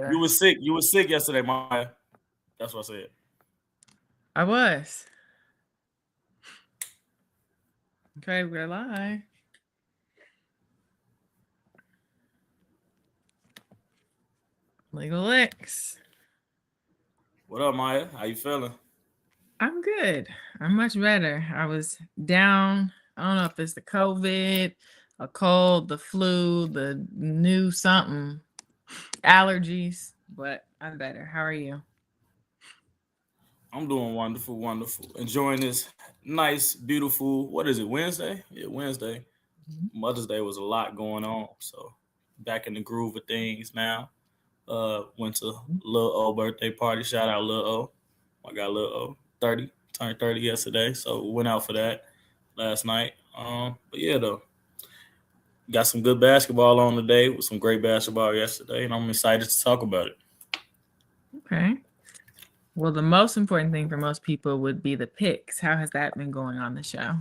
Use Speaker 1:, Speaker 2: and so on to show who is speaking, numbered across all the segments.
Speaker 1: better.
Speaker 2: You were sick. You were sick yesterday, Maya. That's what I said.
Speaker 1: I was. Okay, we're live. Legal X.
Speaker 2: What up, Maya? How you feeling?
Speaker 1: I'm good. I'm much better. I was down. I don't know if it's the COVID, a cold, the flu, the new something, allergies, but I'm better. How are you?
Speaker 2: I'm doing wonderful, wonderful. Enjoying this nice, beautiful. What is it? Wednesday? Yeah, Wednesday.
Speaker 1: Mhm.
Speaker 2: Mother's Day was a lot going on, so back in the groove of things now. Went to Lil O birthday party. Shout out Lil O. I got Lil O 30. Turned 30 yesterday, so went out for that last night. But yeah, though, got some good basketball on today with some great basketball yesterday, and I'm excited to talk about it.
Speaker 1: Okay. Well, the most important thing for most people would be the picks. How has that been going on the show?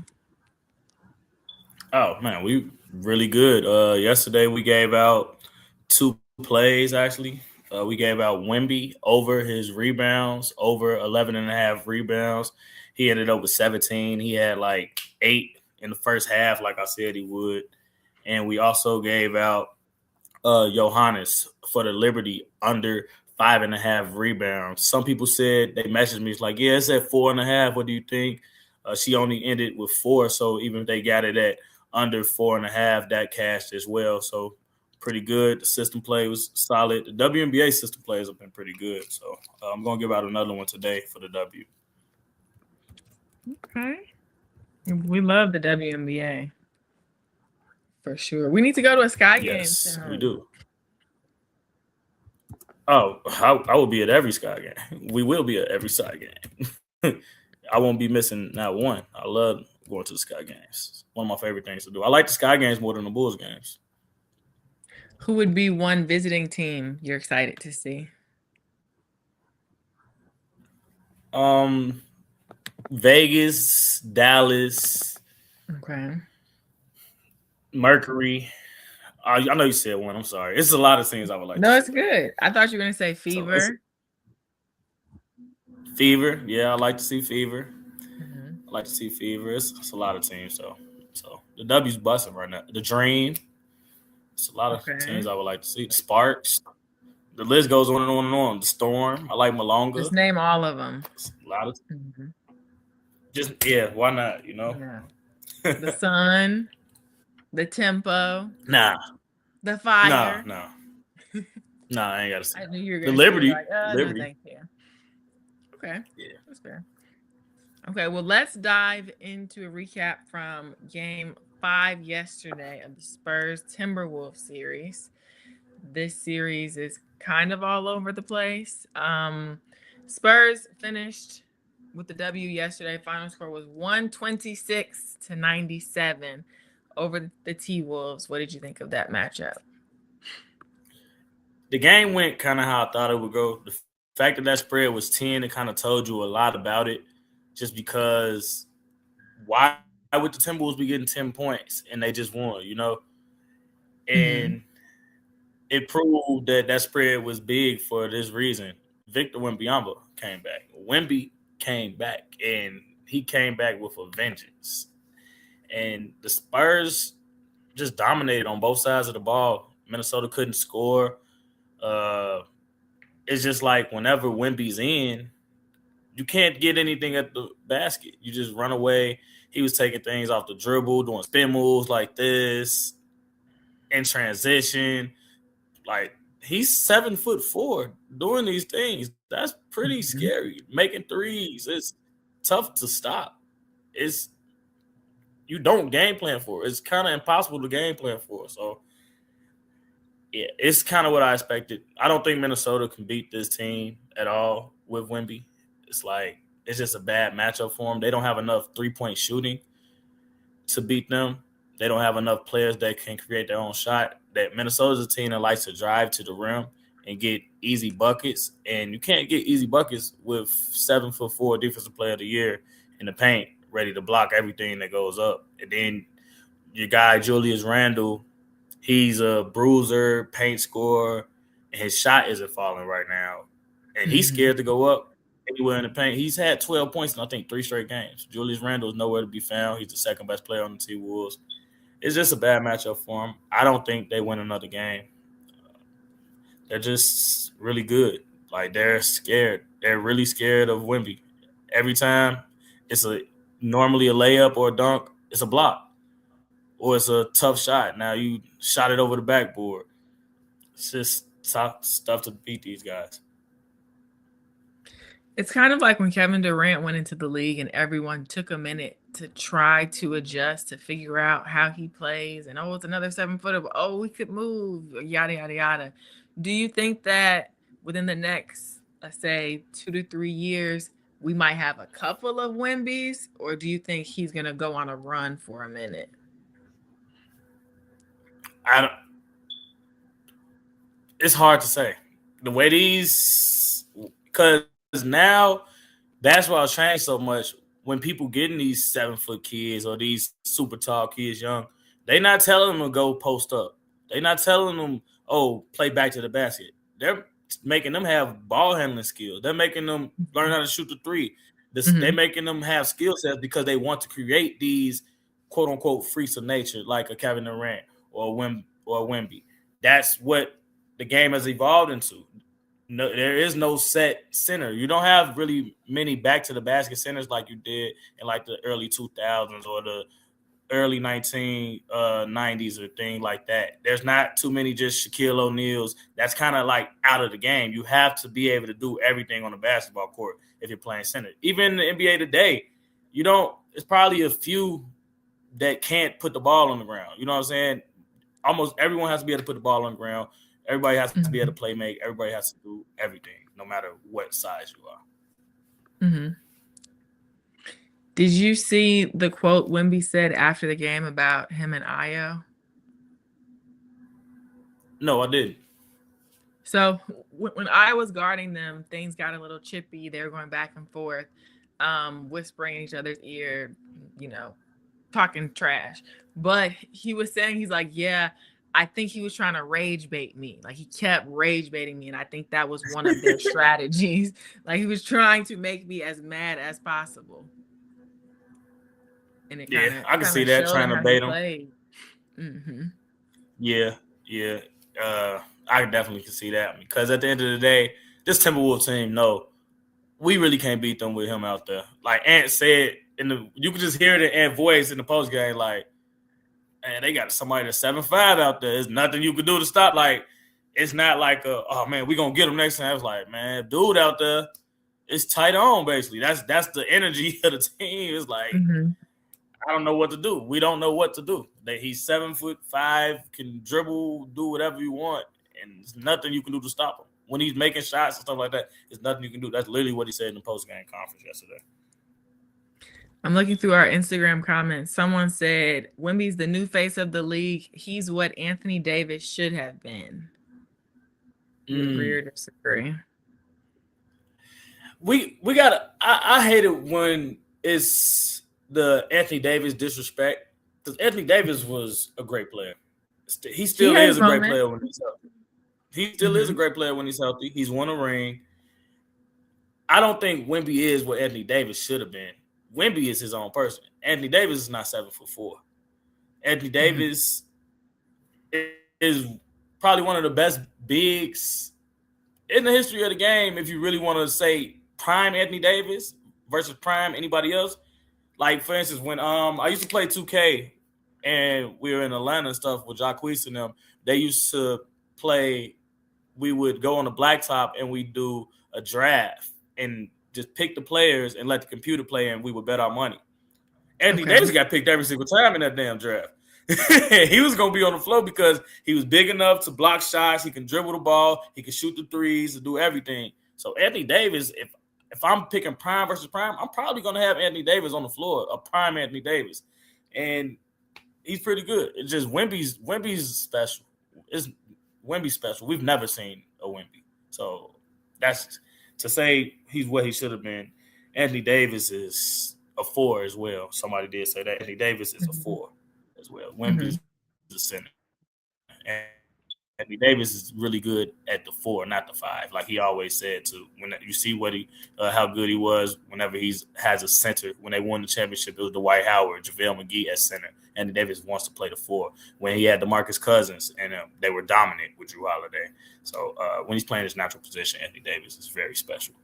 Speaker 2: Oh man, we really good. Yesterday we gave out two plays actually. We gave out Wemby over his rebounds, over 11 and a half rebounds. He ended up with 17. He had like 8 in the first half, like I said he would. And we also gave out Johannes for the Liberty under 5.5 rebounds. Some people said they messaged me, it's like, yeah, it's at 4.5. What do you think? She only ended with 4, so even if they got it at under 4.5, that cashed as well. So pretty good. The system play was solid. The WNBA system plays have been pretty good. So I'm gonna give out another one today for the W.
Speaker 1: Okay. We love the WNBA for sure. We need to go to a Sky game
Speaker 2: Yes, we
Speaker 1: soon.
Speaker 2: do. Oh, I will be at every Sky game. We will be at every Sky game. I won't be missing not one. I love going to the Sky games. It's one of my favorite things to do. I like the Sky games more than the Bulls games.
Speaker 1: Who would be one visiting team you're excited to see?
Speaker 2: Um, Vegas, Dallas,
Speaker 1: Okay.
Speaker 2: Mercury. I know you said one. I'm sorry. It's a lot of teams I would like to
Speaker 1: No,
Speaker 2: see
Speaker 1: it's
Speaker 2: though.
Speaker 1: good. I thought you were going to say
Speaker 2: So it's
Speaker 1: Fever.
Speaker 2: Fever. Yeah, I like to see Fever.
Speaker 1: Mhm.
Speaker 2: I like to see Fever. It's a lot of teams though. So the W's busting right now. The Dream. It's a lot of teams
Speaker 1: Okay.
Speaker 2: I would like to see. The Sparks. The list goes on and on and on. The Storm. I like
Speaker 1: Just
Speaker 2: Malonga.
Speaker 1: name all of them.
Speaker 2: It's a lot of
Speaker 1: Mhm.
Speaker 2: just yeah. Why not? You know.
Speaker 1: Yeah. The Sun, the Tempo,
Speaker 2: Nah,
Speaker 1: the
Speaker 2: nah,
Speaker 1: Fire.
Speaker 2: nah, nah. I ain't got to see
Speaker 1: I
Speaker 2: them.
Speaker 1: knew you were
Speaker 2: The
Speaker 1: going to say
Speaker 2: Liberty.
Speaker 1: like,
Speaker 2: The
Speaker 1: no,
Speaker 2: Liberty.
Speaker 1: thank you. Okay.
Speaker 2: Yeah.
Speaker 1: That's fair. Okay, well, let's dive into a recap from game 5 yesterday of the Spurs Timberwolves series. This series is kind of all over the place. Spurs finished with the W yesterday. Final score was 126-97 over the T Wolves. What did you think of that matchup?
Speaker 2: The game went kind of how I thought it would go. The fact that that spread was 10, it kind of told you a lot about it. Just because why would the Timberwolves be getting 10 points and they just won, you know?
Speaker 1: Mm-hmm.
Speaker 2: And it proved that that spread was big for this reason. Victor Wembanyama came back. Wemby came back, and he came back with a vengeance. And the Spurs just dominated on both sides of the ball. Minnesota couldn't score. Uh, it's just like whenever Wemby's in, you can't get anything at the basket. You just run away. He was taking things off the dribble, doing spin moves like this in transition. Like he's 7'4" doing these things. That's pretty
Speaker 1: Mm-hmm.
Speaker 2: scary. Making threes, it's tough to stop. It's you don't game plan for. It's kind of impossible to game plan for. So yeah, it's kind of what I expected. I don't think Minnesota can beat this team at all with Wemby. It's like it's just a bad matchup for them. They don't have enough 3-point shooting to beat them. They don't have enough players that can create their own shot. That Minnesota's a team that likes to drive to the rim and get easy buckets, and you can't get easy buckets with 7'4" defensive player of the year in the paint, ready to block everything that goes up. And then your guy Julius Randle, he's a bruiser, paint scorer. His shot isn't falling right now, and he's
Speaker 1: Mm-hmm.
Speaker 2: scared to go up anywhere in the paint. He's had 12 points in I think 3 straight games. Julius Randle is nowhere to be found. He's the second best player on the T-Wolves. It's just a bad matchup for him. I don't think they win another game. They're just really good. Like they're scared. They're really scared of Wemby. Every time it's normally a layup or a dunk, it's a block or it's a tough shot. Now you shot it over the backboard. It's just tough stuff to beat these guys.
Speaker 1: It's kind of like when Kevin Durant went into the league and everyone took a minute to try to adjust, to figure out how he plays. And, it's another 7-footer. Oh, we could move, yada, yada, yada. Do you think that within the next, let's say, 2 to 3 years, we might have a couple of Wembys? Or do you think he's going to go on a run for a minute?
Speaker 2: It's hard to say. The way because now basketball changed so much. When people getting these 7-foot kids or these super tall kids young, they not telling them to go post up. They not telling them, play back to the basket. They're making them have ball handling skills. They're making them learn how to shoot the three. They're making them have skill sets because they want to create these quote unquote freaks of nature, like a Kevin Durant or Wemby. That's what the game has evolved into. No, there is no set center. You don't have really many back to the basket centers like you did in like the early 2000s or the early 1990s or thing like that. There's not too many just Shaquille O'Neal's. That's kind of like out of the game. You have to be able to do everything on the basketball court if you're playing center. Even in the NBA today, it's probably a few that can't put the ball on the ground. You know what I'm saying? Almost everyone has to be able to put the ball on the ground. Everybody has to be able to play make. Everybody has to do everything, no matter what size you are.
Speaker 1: Mm-hmm. Did you see the quote Wemby said after the game about him and Ayo?
Speaker 2: No, I didn't.
Speaker 1: So when I was guarding them, things got a little chippy. They were going back and forth, whispering in each other's ear, talking trash. But he was saying, he's like, yeah, I think he was trying to rage bait me. Like he kept rage baiting me. And I think that was one of their strategies. Like he was trying to make me as mad as possible. And
Speaker 2: I can see that, trying to bait him.
Speaker 1: Mm-hmm.
Speaker 2: Yeah. I definitely can see that because at the end of the day, this Timberwolves team, we really can't beat them with him out there. Like Ant said, you can just hear the Ant voice in the post game, like, man, they got somebody that's 7'5" out there. There's nothing you can do to stop. Like, it's not like, oh man, we're gonna get them next time. It's like, man, dude out there, it's tight on basically. That's the energy of the team. It's like, I don't know what to do. We don't know what to do. He's 7'5", can dribble, do whatever you want, and there's nothing you can do to stop him. When he's making shots and stuff like that, there's nothing you can do. That's literally what he said in the post-game conference yesterday.
Speaker 1: I'm looking through our Instagram comments. Someone said, Wemby's the new face of the league. He's what Anthony Davis should have been. Agree or disagree?
Speaker 2: We gotta. I hate it when it's the Anthony Davis disrespect, because Anthony Davis was a great player. He still is a great player when he's healthy. He still is a great player when he's healthy. He's won a ring. I don't think Wemby is what Anthony Davis should have been. Wemby is his own person. Anthony Davis is not 7'4". Anthony Davis is probably one of the best bigs in the history of the game. If you really want to say prime Anthony Davis versus prime anybody else, like for instance, when I used to play 2K and we were in Atlanta and stuff with Jacquees and them, they used to play. We would go on the blacktop and we do a draft and just pick the players and let the computer play, and we would bet our money. Anthony Davis got picked every single time in that damn draft. He was going to be on the floor because he was big enough to block shots. He can dribble the ball. He can shoot the threes and do everything. So Anthony Davis, if I'm picking prime versus prime, I'm probably going to have Anthony Davis on the floor, a prime Anthony Davis. And he's pretty good. It's just Wemby's special. It's Wemby's special. We've never seen a Wemby. So that's to say he's what he should have been. Anthony Davis is a 4 as well. Somebody did say that. Anthony Davis is a 4 as well. Wemby's a center. And Anthony Davis is really good at the 4, not the 5, like he always said. To when you see what how good he was whenever he has a center. When they won the championship, it was Dwight Howard, JaVale McGee at center. Anthony Davis wants to play the 4. When he had DeMarcus Cousins and they were dominant with Jrue Holiday. So when he's playing his natural position, Anthony Davis is very special.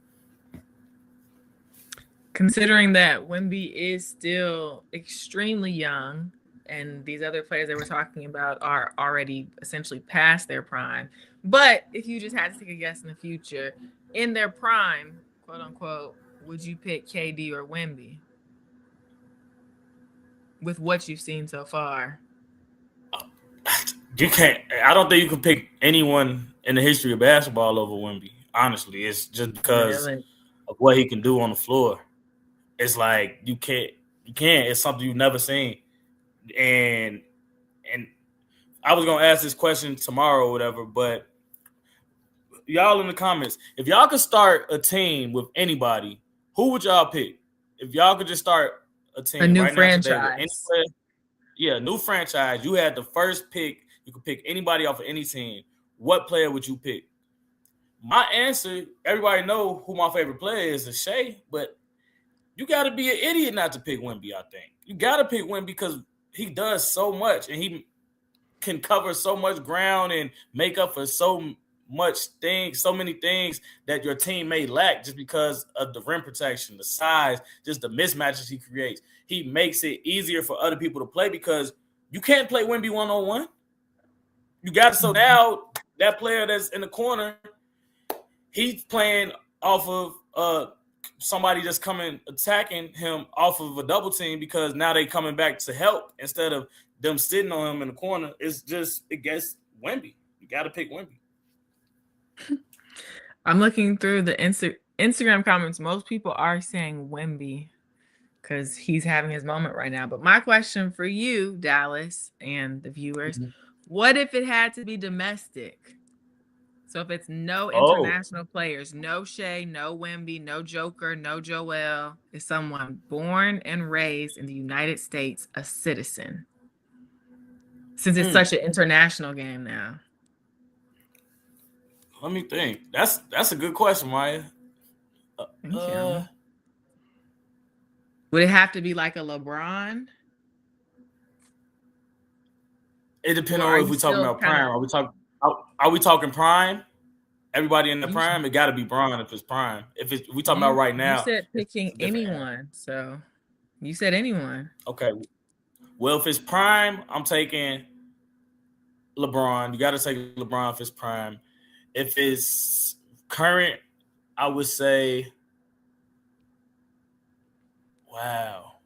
Speaker 1: Considering that Wemby is still extremely young, and these other players that we're talking about are already essentially past their prime. But if you just had to take a guess in the future, in their prime, quote unquote, would you pick KD or Wemby? With what you've seen so far.
Speaker 2: You can't. I don't think you can pick anyone in the history of basketball over Wemby. Honestly, it's just because of what he can do on the floor. It's like you can't. It's something you've never seen. And I was gonna ask this question tomorrow or whatever, but y'all in the comments, if y'all could start a team with anybody, who would y'all pick? If y'all could just start a team,
Speaker 1: a new franchise.
Speaker 2: New franchise. You had the first pick. You could pick anybody off of any team. What player would you pick? My answer, everybody know who my favorite player is Shea, but you got to be an idiot not to pick Wemby, I think. You got to pick Wemby because he does so much, and he can cover so much ground and make up for so many things that your team may lack just because of the rim protection, the size, just the mismatches he creates. He makes it easier for other people to play because you can't play Wemby one-on-one. You got to, so now that player that's in the corner, he's playing off of somebody that's coming attacking him off of a double team because now they coming back to help instead of them sitting on him in the corner. It gets Wemby. You got to pick Wemby.
Speaker 1: I'm looking through the Instagram comments. Most people are saying Wemby because he's having his moment right now. But my question for you, Dallas, and the viewers, what if it had to be domestic? So if it's no international players, no Shea, no Wemby, no Joker, no Joel, is someone born and raised in the United States, a citizen? Since it's such an international game now.
Speaker 2: Let me think. That's a good question, Maya.
Speaker 1: Would it have to be like a LeBron?
Speaker 2: It depends on if we're talking about prime. Are we talking prime? Everybody in the prime, it got to be Bron if it's prime. If we talking about right now,
Speaker 1: you said picking anyone, so you said anyone.
Speaker 2: Okay. Well, if it's prime, I'm taking LeBron. You got to take LeBron if it's prime. If it's current, I would say, wow.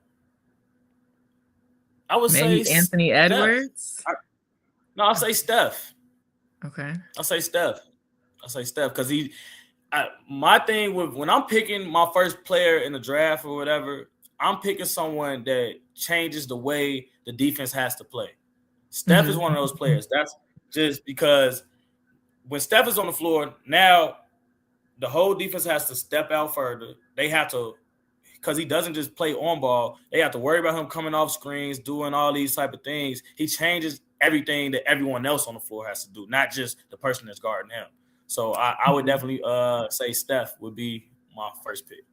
Speaker 2: I would say
Speaker 1: Anthony Edwards.
Speaker 2: I'll say Steph.
Speaker 1: Okay.
Speaker 2: I'll say Steph because my thing with when I'm picking my first player in the draft or whatever, I'm picking someone that changes the way the defense has to play. Steph is one of those players. That's just because when Steph is on the floor, now the whole defense has to step out further. They have to, because he doesn't just play on ball. They have to worry about him coming off screens, doing all these type of things. He changes everything that everyone else on the floor has to do, not just the person that's guarding him. So I would definitely say Steph would be my first pick.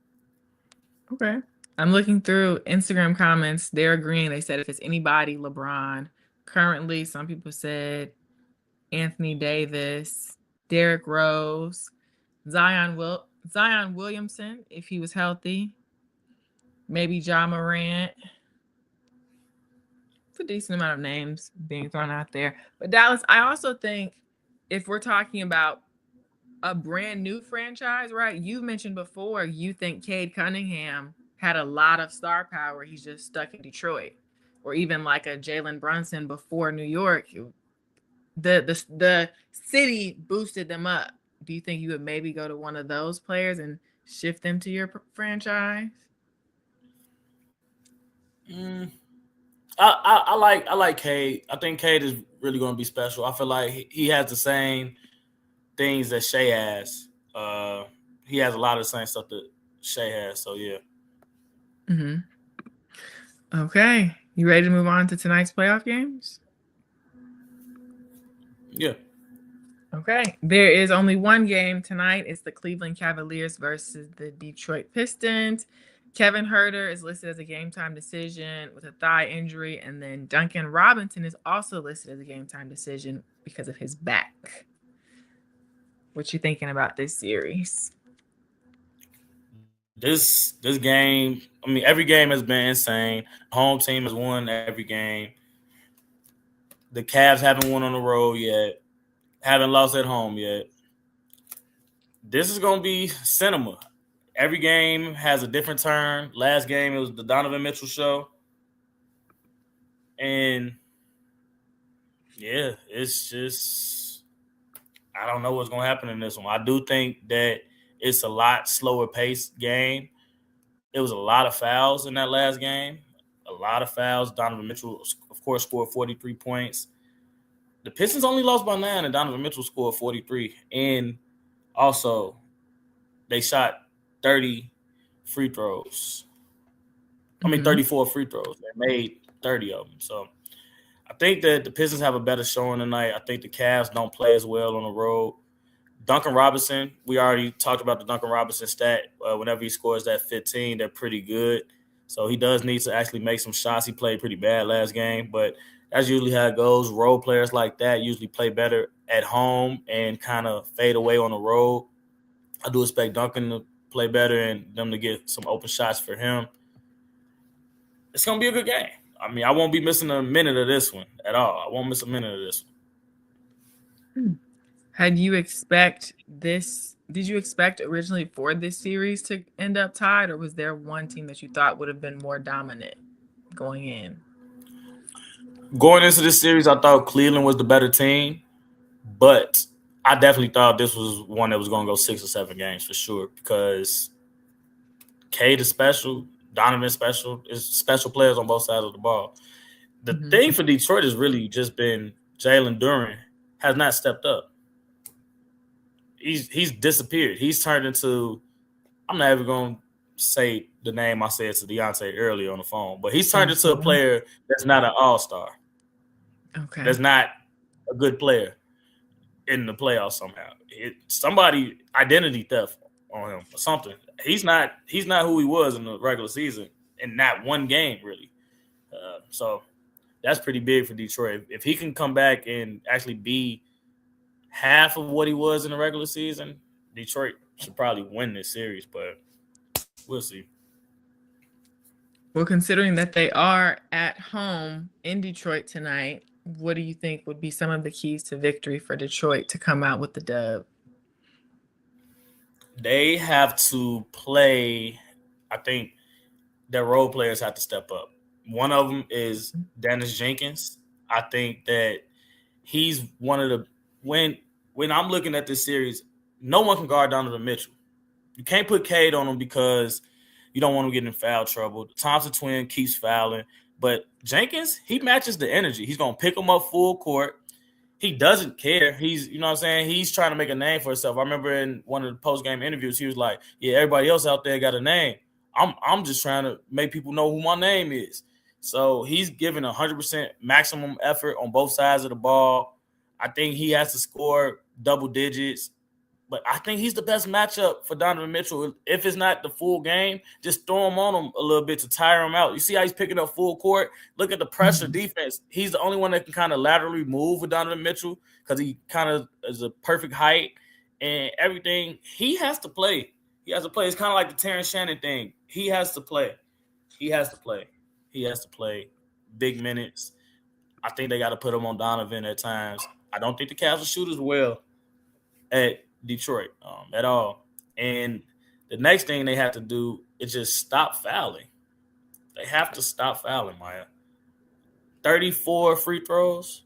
Speaker 1: Okay. I'm looking through Instagram comments. They're agreeing. They said if it's anybody, LeBron. Currently, some people said Anthony Davis, Derrick Rose, Zion Williamson, if he was healthy. Maybe Ja Morant. It's a decent amount of names being thrown out there. But Dallas, I also think if we're talking about a brand new franchise, right? You mentioned before you think Cade Cunningham had a lot of star power. He's just stuck in Detroit. Or even like a Jalen Brunson before New York. The city boosted them up. Do you think you would maybe go to one of those players and shift them to your franchise?
Speaker 2: I like Cade. I think Cade is really going to be special. I feel like he has the same things that Shea has. He has a lot of the same stuff that Shea has. So yeah.
Speaker 1: Okay, you ready to move on to tonight's playoff games?
Speaker 2: Yeah.
Speaker 1: Okay. There is only one game tonight. It's the Cleveland Cavaliers versus the Detroit Pistons. Kevin Huerter is listed as a game time decision with a thigh injury, and then Duncan Robinson is also listed as a game time decision because of his back. What you thinking about this series?
Speaker 2: This game, I mean, every game has been insane. Home team has won every game. The Cavs haven't won on the road yet. Haven't lost at home yet. This is going to be cinema. Every game has a different turn. Last game, it was the Donovan Mitchell show. And, yeah, it's just – I don't know what's going to happen in this one. I do think that it's a lot slower paced game. It was a lot of fouls in that last game. A lot of fouls. Donovan Mitchell, of course, scored 43 points. The Pistons only lost by 9, and Donovan Mitchell scored 43. And also, they shot 30 free throws. 34 free throws. They made 30 of them. So I think that the Pistons have a better showing tonight. I think the Cavs don't play as well on the road. Duncan Robinson, we already talked about the Duncan Robinson stat. Whenever he scores that 15, they're pretty good. So he does need to actually make some shots. He played pretty bad last game, but that's usually how it goes. Role players like that usually play better at home and kind of fade away on the road. I do expect Duncan to play better and them to get some open shots for him. It's going to be a good game. I mean, I won't be missing a minute of this one at all. I won't miss a minute of this one.
Speaker 1: Did you expect originally for this series to end up tied, or was there one team that you thought would have been more dominant going in?
Speaker 2: Going into this series, I thought Cleveland was the better team, but I definitely thought this was one that was going to go 6 or 7 games for sure because Cade is special, Donovan special. Is special players on both sides of the ball. The thing for Detroit has really just been Jalen Duren has not stepped up. He's disappeared. He's turned into – I'm not even going to say the name I said to Deontay earlier on the phone, but he's turned into a player that's not an all-star.
Speaker 1: Okay.
Speaker 2: That's not a good player in the playoffs somehow. Somebody identity theft on him or something. He's not who he was in the regular season in not one game, really. So that's pretty big for Detroit. If he can come back and actually be half of what he was in the regular season, Detroit should probably win this series, but we'll see.
Speaker 1: Well, considering that they are at home in Detroit tonight, what do you think would be some of the keys to victory for Detroit to come out with the dub?
Speaker 2: They have to play, I think their role players have to step up. One of them is Dennis Jenkins. I think that he's one of the when I'm looking at this series, no one can guard Donovan Mitchell. You can't put Cade on him because you don't want him getting in foul trouble. The Thompson twin keeps fouling. But Jenkins, he matches the energy. He's going to pick him up full court. He doesn't care. He's, you know what I'm saying? He's trying to make a name for himself. I remember in one of the post-game interviews, he was like, yeah, everybody else out there got a name. I'm just trying to make people know who my name is. So he's giving 100% maximum effort on both sides of the ball. I think he has to score double digits. But I think he's the best matchup for Donovan Mitchell. If it's not the full game, just throw him on him a little bit to tire him out. You see how he's picking up full court? Look at the pressure defense. He's the only one that can kind of laterally move with Donovan Mitchell because he kind of is a perfect height and everything. He has to play. He has to play. It's kind of like the Terrence Shannon thing. He has to play. He has to play. He has to play big minutes. I think they got to put him on Donovan at times. I don't think the Cavs will shoot as well at Detroit at all. And the next thing they have to do is just stop fouling. They have to stop fouling, Maya. 34 free throws,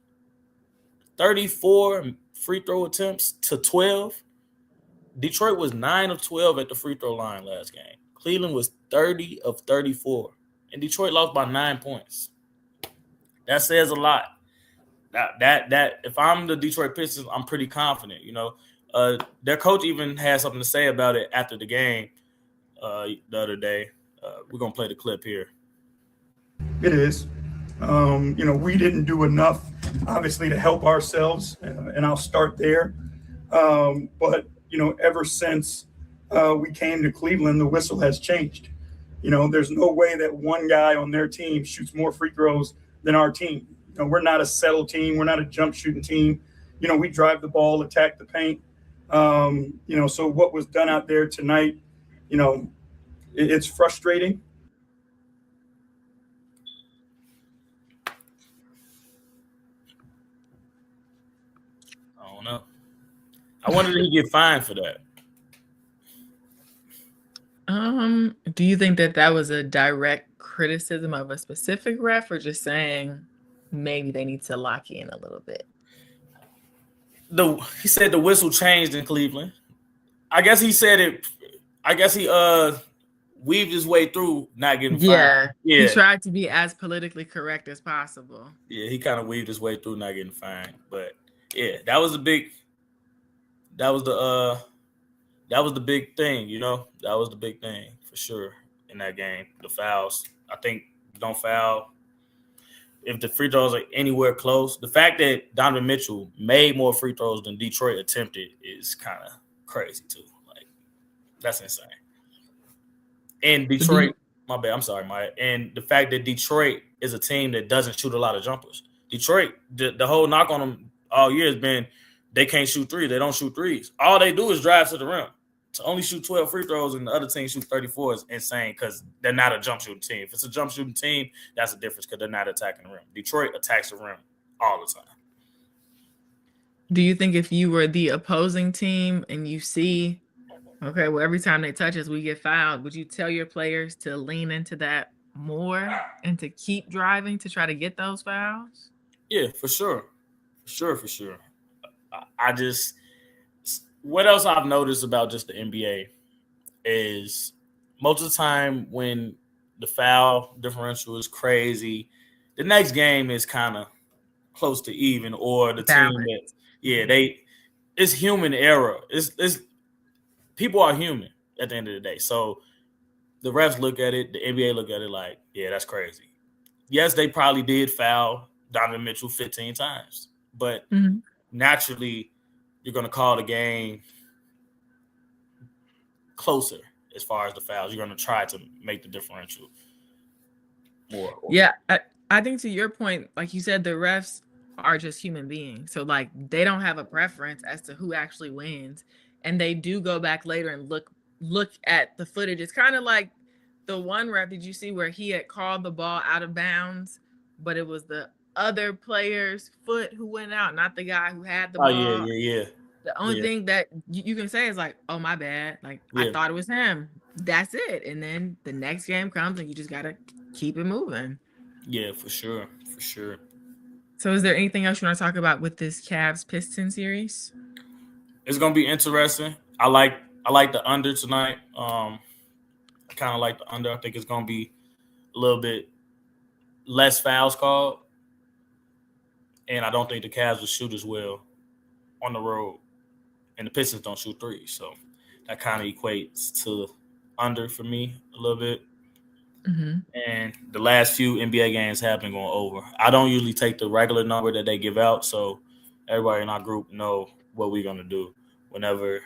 Speaker 2: 34 free throw attempts to 12. Detroit was 9 of 12 at the free throw line last game. Cleveland was 30 of 34. And Detroit lost by 9 points. That says a lot. That if I'm the Detroit Pistons, I'm pretty confident, you know. Their coach even had something to say about it after the game the other day. We're going to play the clip here.
Speaker 3: It is. We didn't do enough, obviously, to help ourselves, and I'll start there. But ever since we came to Cleveland, the whistle has changed. There's no way that one guy on their team shoots more free throws than our team. We're not a settle team. We're not a jump shooting team. We drive the ball, attack the paint. So what was done out there tonight, it's frustrating.
Speaker 2: I don't know. I wonder did he get fined for that?
Speaker 1: Do you think that was a direct criticism of a specific ref, or just saying maybe they need to lock in a little bit?
Speaker 2: He said the whistle changed in Cleveland. I guess he said it. I guess he weaved his way through not getting fined.
Speaker 1: Yeah, he tried to be as politically correct as possible.
Speaker 2: Yeah, he kind of weaved his way through not getting fined. But yeah, that was the big thing, That was the big thing for sure in that game. The fouls. I think don't foul. If the free throws are anywhere close, the fact that Donovan Mitchell made more free throws than Detroit attempted is kind of crazy too. Like, that's insane. And Detroit, my bad, I'm sorry, Maya. And the fact that Detroit is a team that doesn't shoot a lot of jumpers. Detroit, the whole knock on them all year has been they can't shoot threes. They don't shoot threes. All they do is drive to the rim. To only shoot 12 free throws and the other team shoot 34 is insane because they're not a jump shooting team. If it's a jump shooting team, that's the difference because they're not attacking the rim. Detroit attacks the rim all the time.
Speaker 1: Do you think if you were the opposing team and you see, okay, well, every time they touch us, we get fouled, would you tell your players to lean into that more and to keep driving to try to get those fouls?
Speaker 2: Yeah, for sure. For sure. I just – what else I've noticed about just the NBA is most of the time when the foul differential is crazy, the next game is kind of close to even, or the team that it's human error. It's people are human at the end of the day. So the refs look at it, the NBA look at it like, yeah, that's crazy. Yes, they probably did foul Donovan Mitchell 15 times, but naturally you're going to call the game closer as far as the fouls. You're going to try to make the differential more.
Speaker 1: Yeah, I think to your point, like you said, the refs are just human beings. So, like, they don't have a preference as to who actually wins. And they do go back later and look at the footage. It's kind of like the one ref, did you see where he had called the ball out of bounds, but it was the other player's foot who went out, not the guy who had the ball.
Speaker 2: Oh, yeah.
Speaker 1: The only thing that you can say is like, oh, my bad. Like, I thought it was him. That's it. And then the next game comes and you just got to keep it moving. Yeah,
Speaker 2: for sure.
Speaker 1: So is there anything else you want to talk about with this Cavs-Pistons series?
Speaker 2: It's going to be interesting. I like the under tonight. I kind of like the under. I think it's going to be a little bit less fouls called. And I don't think the Cavs will shoot as well on the road. And the Pistons don't shoot threes. So that kind of equates to under for me a little bit.
Speaker 1: Mm-hmm.
Speaker 2: And the last few NBA games have been going over. I don't usually take the regular number that they give out. So everybody in our group know what we're going to do. Whenever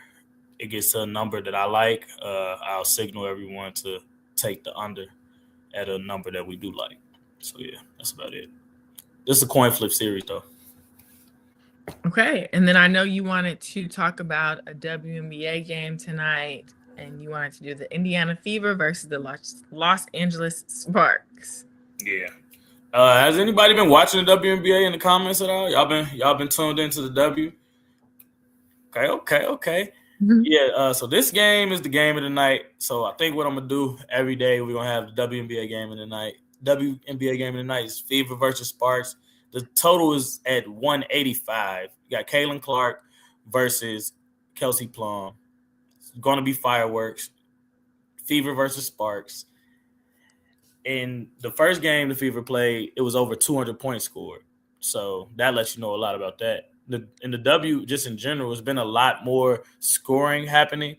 Speaker 2: it gets to a number that I like, I'll signal everyone to take the under at a number that we do like. So, yeah, that's about it. This is a coin flip series, though.
Speaker 1: Okay. And then I know you wanted to talk about a WNBA game tonight, and you wanted to do the Indiana Fever versus the Los Angeles Sparks.
Speaker 2: Yeah. Has anybody been watching the WNBA in the comments at all? Y'all been tuned into the W? Okay. Mm-hmm. Yeah, so this game is the game of the night. So I think what I'm going to do every day, we're going to have the WNBA game of the night. WNBA game of the night is Fever versus Sparks. The total is at 185. You got Caitlin Clark versus Kelsey Plum. It's going to be fireworks. Fever versus Sparks. In the first game the Fever played, it was over 200 points scored. So that lets you know a lot about that. In the W, just in general, there's been a lot more scoring happening.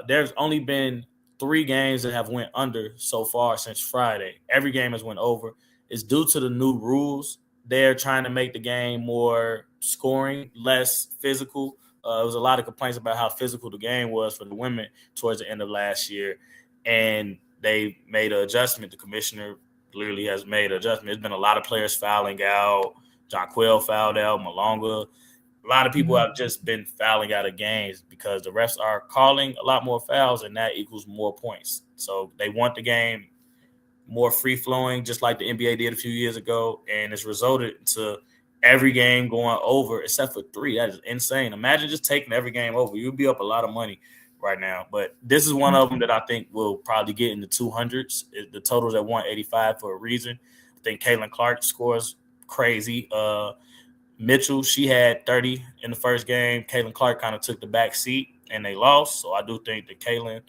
Speaker 2: There's only been 3 games that have went under so far since Friday. Every game has went over. It's due to the new rules. They're trying to make the game more scoring, less physical. There was a lot of complaints about how physical the game was for the women towards the end of last year, and they made an adjustment. The commissioner literally has made an adjustment. There's been a lot of players fouling out. Jonquel fouled out, Malonga. A lot of people have just been fouling out of games because the refs are calling a lot more fouls, and that equals more points. So they want the game more free-flowing, just like the NBA did a few years ago, and it's resulted to every game going over except for 3. That is insane. Imagine just taking every game over. You'd be up a lot of money right now. But this is one of them that I think will probably get in the 200s. The total's at 185 for a reason. I think Caitlin Clark scores crazy. Mitchell, she had 30 in the first game. Caitlin Clark kind of took the back seat, and they lost. So I do think that Caitlin,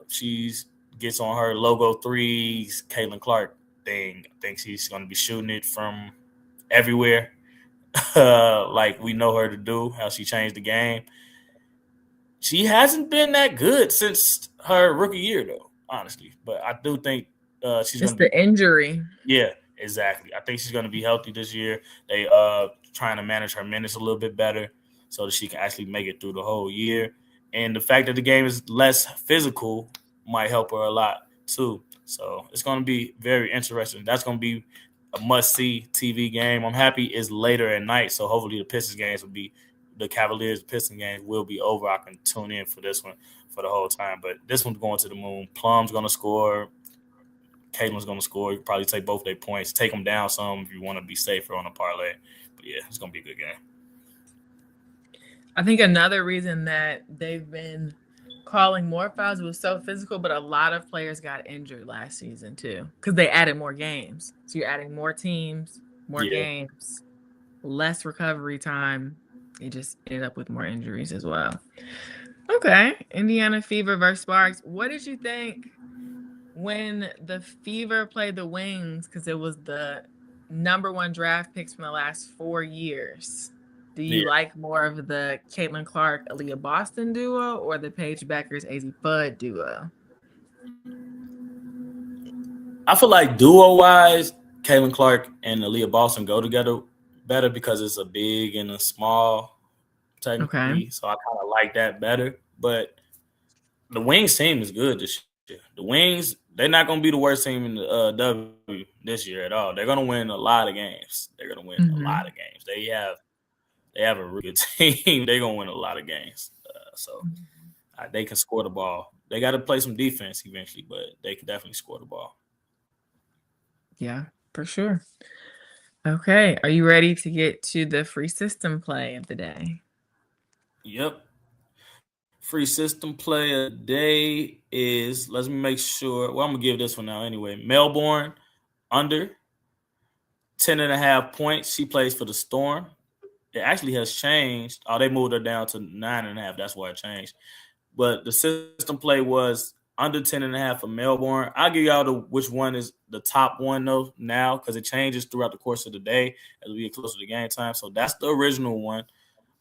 Speaker 2: she's gets on her logo threes, Caitlin Clark thing. I think she's going to be shooting it from everywhere, like we know her to do, how she changed the game. She hasn't been that good since her rookie year, though, honestly. But I do think she's going to be.
Speaker 1: It's the injury.
Speaker 2: Yeah, exactly. I think she's going to be healthy this year. They trying to manage her minutes a little bit better so that she can actually make it through the whole year. And the fact that the game is less physical might help her a lot too. So it's going to be very interesting. That's going to be a must-see TV game. I'm happy it's later at night, so hopefully the Pistons games will be the Cavaliers Pistons games will be over. I can tune in for this one for the whole time. But this one's going to the moon. Plum's going to score. Caitlin's going to score. You can probably take both their points. Take them down some if you want to be safer on a parlay. But yeah, it's going to be a good game.
Speaker 1: I think another reason that they've been calling more fouls was so physical, but a lot of players got injured last season too because they added more games. So you're adding more teams, more games, less recovery time. It just ended up with more injuries as well. Okay, Indiana Fever versus Sparks. What did you think when the Fever played the Wings? Because it was the #1 draft picks from the last 4 years. Do you like more of the Caitlin Clark, Aaliyah Boston duo or the Paige Beckers, AZ Bud duo?
Speaker 2: I feel like duo-wise, Caitlin Clark and Aaliyah Boston go together better because it's a big and a small, technically. Okay. So I kind of like that better. But the Wings team is good this year. The Wings, they're not going to be the worst team in the W this year at all. They're going to win a lot of games. They're going to win a lot of games. They have a really good team. They're going to win a lot of games. So they can score the ball. They got to play some defense eventually, but they can definitely score the ball.
Speaker 1: Yeah, for sure. Okay. Are you ready to get to the free system play of the day?
Speaker 2: Yep. Free system play of the day is, let's make sure. Well, I'm going to give this one now anyway. Melbourne under 10.5 points. She plays for the Storm. It actually has changed. Oh, they moved her down to 9.5. That's why it changed. But the system play was under 10.5 for Melbourne. I'll give y'all which one is the top one, though, now, because it changes throughout the course of the day as we get closer to game time. So that's the original one.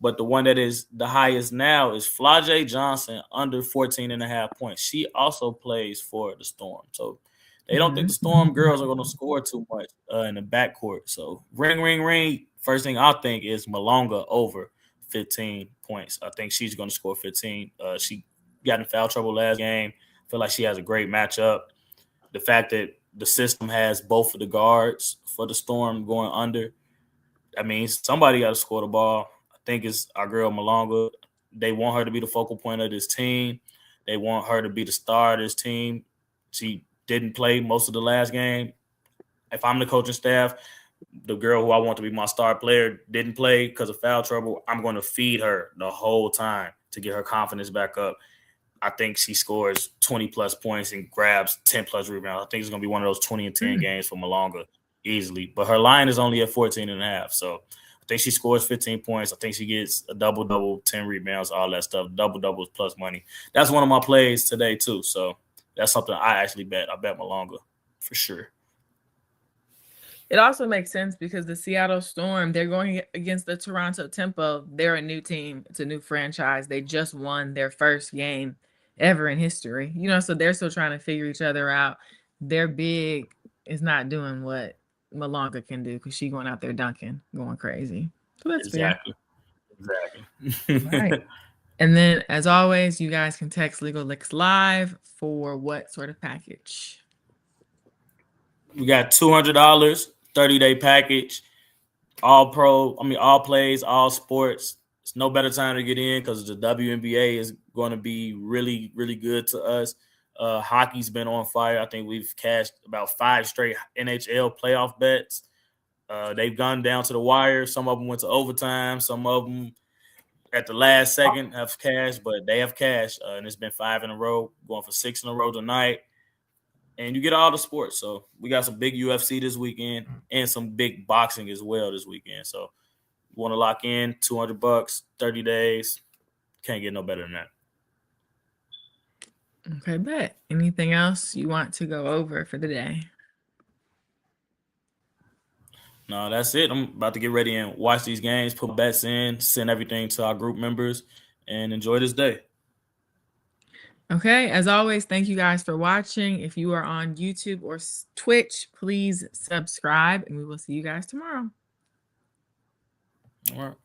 Speaker 2: But the one that is the highest now is Flau'jae Johnson under 14.5 points. She also plays for the Storm. So they don't think the Storm girls are going to score too much in the backcourt. So ring, ring, ring. First thing I think is Malonga over 15 points. I think she's going to score 15. She got in foul trouble last game. I feel like she has a great matchup. The fact that the system has both of the guards for the Storm going under, I mean, somebody got to score the ball. I think it's our girl Malonga. They want her to be the focal point of this team. They want her to be the star of this team. She didn't play most of the last game. If I'm the coaching staff, the girl who I want to be my star player didn't play because of foul trouble. I'm going to feed her the whole time to get her confidence back up. I think she scores 20-plus points and grabs 10-plus rebounds. I think it's going to be one of those 20 and 10 games for Malonga easily. But her line is only at 14.5. So I think she scores 15 points. I think she gets a double-double, 10 rebounds, all that stuff. Double-doubles plus money. That's one of my plays today too. So that's something I actually bet. I bet Malonga for sure.
Speaker 1: It also makes sense because the Seattle Storm, they're going against the Toronto Tempo. They're a new team. It's a new franchise. They just won their first game ever in history. So they're still trying to figure each other out. Their big is not doing what Malonga can do because she's going out there dunking, going crazy. So that's
Speaker 2: exactly.
Speaker 1: fair.
Speaker 2: Exactly.
Speaker 1: Right. And then, as always, you guys can text Legal Licks Live for what sort of package?
Speaker 2: We got $200, 30-day package, all plays, all sports. It's no better time to get in because the WNBA is going to be really, really good to us. Hockey's been on fire. I think we've cashed about 5 straight NHL playoff bets. They've gone down to the wire. Some of them went to overtime. Some of them at the last second have cashed, but they have cashed. And it's been 5 in a row, going for 6 in a row tonight. And you get all the sports. So we got some big UFC this weekend and some big boxing as well this weekend. So you want to lock in $200, 30 days. Can't get no better than that.
Speaker 1: Okay, bet. Anything else you want to go over for the day?
Speaker 2: No, that's it. I'm about to get ready and watch these games, put bets in, send everything to our group members, and enjoy this day.
Speaker 1: Okay, as always, thank you guys for watching. If you are on YouTube or Twitch, please subscribe, and we will see you guys tomorrow.
Speaker 2: All right.